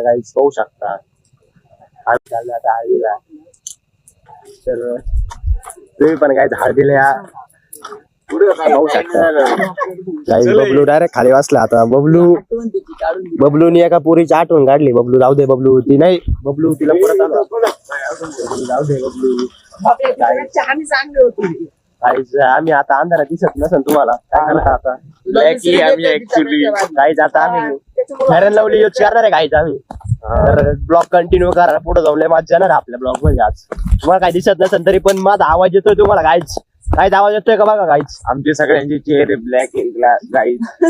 तर काही पाहू शकता आम्ही चाललो आता हळदीला. तर तुम्ही पण काय हळदीला पाहू शकता. काही बबलू डायरेक्ट खाली वाचला. आता बबलूनी एका पोरीची आठवण काढली. बबलू जाऊ दे, बबलू ती नाही, बबलू तिला परत आलो. जाऊ दे बबलू. आम्ही आता अंधारात दिसत नसेल तुम्हाला, काय करता आता काही जाता आम्ही फॅरन लावली यूज करणार आहे काहीच आम्ही. तर ब्लॉग कंटिन्यू करा, पुढे जाऊन माझं जाणार आपल्या ब्लॉग मध्ये. आज तुम्हाला काही दिसत नसेल तरी पण माझा आवाज येतोय तुम्हाला. काहीच आवाज येतोय का बघा. काहीच आमचे सगळ्यांचे चेहरे ब्लॅक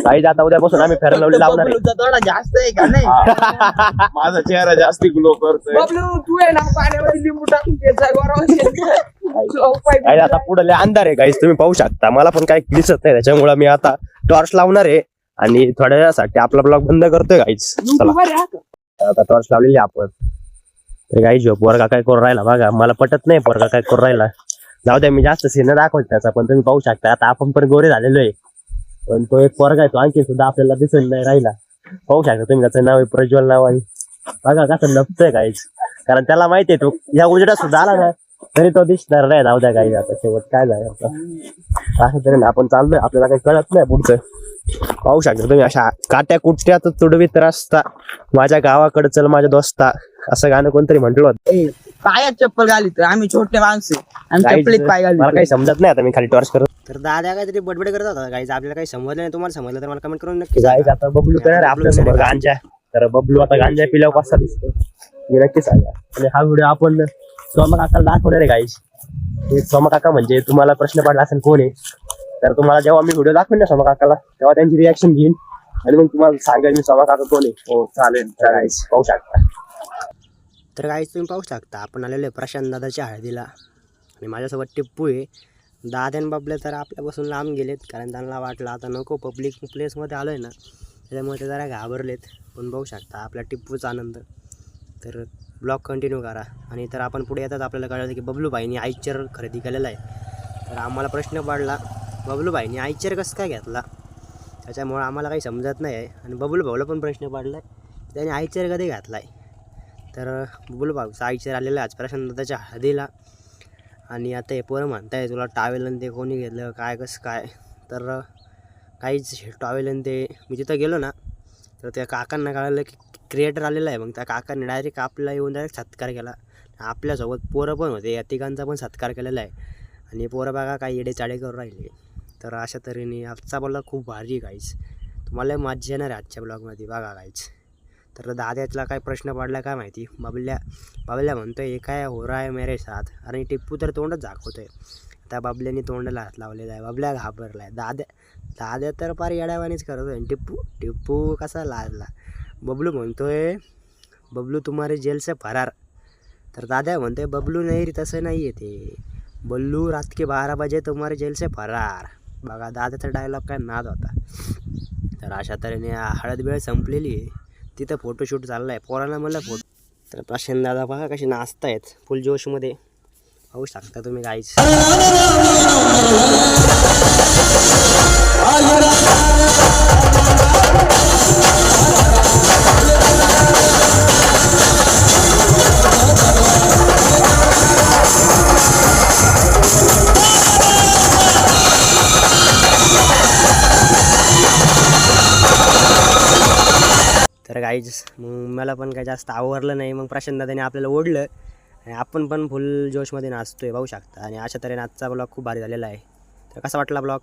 काही आता उद्यापासून आम्ही फॅरन लावली लावणार आहे. थोडा जास्त आहे का नाही? माझा चेहरा जास्ती ग्लो करतोय. तू आहे ना पाण्यामध्ये लिंबू टाकून आता पुढे अंधार आहे गाईस, तुम्ही पाहू शकता. मला पण काही दिसत नाही, त्याच्यामुळे मी आता टॉर्च लावणार आहे आणि थोड्या वेळासाठी आपला ब्लॉग बंद करतोय गाईस. आता टॉर्च लावलेली आपण. तर गाईस जो पोरगा काय करून राहिला बघा, मला पटत नाही पोरगा काय करून राहिला. जाऊ द्या, मी जास्त सीन दाखवत त्याचा, पण तुम्ही पाहू शकता. आता आपण पण गोरे झालेलो आहे, पण तो एक पोरगा आहे, तो आणखी सुद्धा आपल्याला दिसून नाही राहिला. पाहू शकता तुम्ही, त्याचं नाव आहे प्रज्वल नाव आहे. बघा कसं लपतोय गाईस, कारण त्याला माहिती आहे तो या उजेडात सुद्धा आला ना तरी तो दिसणार नाही. जाऊ द्या गाईस, आता शेवट काय झालं असं तरी आपण चाललोय, आपल्याला काही कळत नाही पुढचं. पाहू शकता तुम्ही, अशा काट्या कुट्यात तुडवीत रस्ता, माझ्या गावाकडे चल माझ्या दोस्ता, असं गाणं कोणतरी म्हटलं होतं. पायात चप्पल घालीत, आम्ही छोटे माणसं आणि चप्पलीत पाय घाली. मला काही समजत नाही, आता मी खाली टॉर्च करत. तर दादा काहीतरी बडबड करत होता गाईज, आपल्याला काही समजलं नाही. तुम्हाला समजलं तर मला कमेंट करून नक्की गाईज. आता बबलू तर आपल्या समोर गांजा, तर बबलू आता गांजा पिल्यावर कसा दिसतो मी नक्की सांगा. आणि हा व्हिडिओ आपण सोमा काकाला दाखवणार आहे गाईज. सोमा काका म्हणजे तुम्हाला प्रश्न पडला असेल कोण आहे, तर तुम्हाला जेव्हा मी व्हिडिओ दाखवेन ना सोमा काकाला, तेव्हा त्यांची रिॲक्शन घेईन आणि मग तुम्हाला सांगेल मी सोमा काका कोण आहे. हो चालेल गाईज, पाहू शकता. तर गाईज तुम्ही पाहू शकता, आपण आलेलो आहे प्रशांत दादाच्या हळदीला आणि माझ्यासोबत टिप्पू आहे. दाद्यान बाबले तर आपल्यापासून लांब गेलेत, कारण त्यांना वाटलं आता नको पब्लिक प्लेसमध्ये आलो आहे ना, त्याच्यामुळे ते जरा घाबरलेत. पण बघू शकता आपल्या टिप्पूचा आनंद. तर ब्लॉग कंटिन्यू करा. आणि तर आपण पुढे येतात आपल्याला कळलं की बबलूभाईनी आईचर खरेदी केलेला आहे. तर आम्हाला प्रश्न पडला बबलूभाईनी आईचर कसं काय घेतला, त्याच्यामुळे आम्हाला काही समजत नाही आहे. आणि बबलू भाऊला पण प्रश्न पडला आहे त्याने आईचर कधी घातला आहे. तर बबलू भाऊचा आईचर आलेला आहे आज प्रशांत दादाच्या हळदीला. आणि आता हे पोरं म्हणताय तुला टावेल आणि ते कोणी घेतलं काय कसं काय. तर काहीच टॉवेल आणि ते मी तिथं गेलो ना, तर त्या काकांना कळलं की क्रिएटर आलेला आहे. मग त्या काकांनी डायरेक्ट आपला येऊन डायरेक्ट सत्कार केला. आपल्यासोबत पोरं पण होते, या तिघांचा पण सत्कार केलेला आहे. आणि पोरं बघा काही येडे चाळे करून राहिले. तर अशा तऱ्हेने आजचा ब्लॉग खूप भारी गाईज, तुम्हाला मजा येणार आहे आजच्या ब्लॉगमध्ये बघा गाईज. तर दाद्यातला काय प्रश्न पडला काय माहिती, बाबल्या म्हणतोय हे काय हो रहा है मेरे साथ. आणि टिप्पू तर तोंडच दाखवतोय. त्या बाबल्याने तोंडाला हात लावलेला आहे, बाबल्या घाबरला आहे. दाद्या तर फार येड्यावानीच करतोय. टिप्पू कसा लाजला. बबलू म्हणतोय बबलू तुम्हारे जेल से फरार. तर दाद्या म्हणतोय बबलू नाही रे, तसं नाही आहे ते, बल्लू रात के 12 बजे तुम्हारे जेल से फरार. बघा दाद्याचा डायलॉग काय नाद होता. तर अशा तऱ्हेने हळद वेळ संपलेली आहे, तिथं फोटोशूट चालला आहे. पोरांना म्हणलं फोटो. तर प्रशांत दादा बघा कसे नाचतायत फुल जोशमध्ये, पाहू शकता तुम्ही गाईज. तर गाईज मग मला पण काही जास्त आवडलं नाही. मग प्रशांत दादाने आपल्याला ओढलं आणि आपण पण फुल जोशमध्ये नाचतोय पाहू शकता. आणि अशा तऱ्हेने आजचा ब्लॉग खूप भारी झालेला आहे. तर कसा वाटला ब्लॉग?